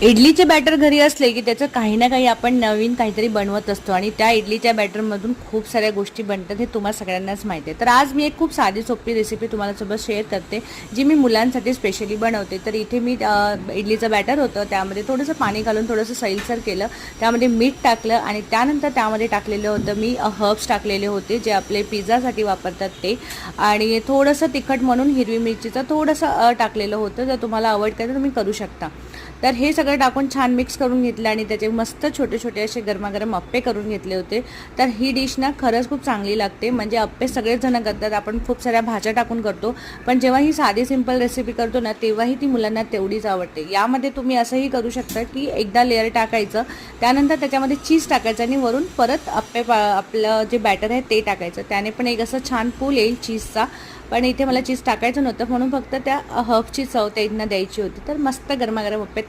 इडलीचे batter घरी असले की त्याचं काही ना काही आपण नवीन काहीतरी बनवत असतो आणि त्या इडलीच्या बॅटरमधून खूप साऱ्या गोष्टी बनतात हे तुम्हाला सगळ्यांनाच माहिती आहे. तर आज मी एक खूप साधी सोपी रेसिपी तुम्हाला सोबत शेअर करते जी मी मुलांसाठी स्पेशली बनवते. तर इथे मी इडलीचं बॅटर होतं त्यामध्ये थोडंसं पाणी घालून थोडंसं सैलसर केलं, त्यामध्ये मीठ टाकलं आणि त्यानंतर त्यामध्ये टाकलेलं होतं मी हर्ब्स टाकलेले होते जे आपले पिझ्झासाठी वापरतात ते, आणि थोडंसं तिखट म्हणून हिरवी मिरचीचं थोडंसं टाकलेलं होतं. जर तुम्हाला आवडतं तर तुम्ही करू शकता. तर हे सगळं टाकून छान मिक्स करून घेतलं आणि त्याचे मस्त छोटे छोटे असे गरमागरम अप्पे करून घेतले होते. तर ही डिश ना खरंच खूप चांगली लागते. म्हणजे अप्पे सगळेच जण करतात, आपण खूप साऱ्या भाज्या टाकून करतो, पण जेव्हा ही साधी सिंपल रेसिपी करतो ना तेव्हाही ती मुलांना तेवढीच आवडते. यामध्ये तुम्ही असंही करू शकता की एकदा लेअर टाकायचं, त्यानंतर त्याच्यामध्ये चीज टाकायचं आणि वरून परत आपलं जे बॅटर आहे ते टाकायचं. त्याने पण एक असं छान पूल येईल चीजचा. पण इथे मला चीज टाकायचं नव्हतं म्हणून फक्त त्या हर्बची चव त्यांना द्यायची होती. तर मस्त गरमागरम अप्पे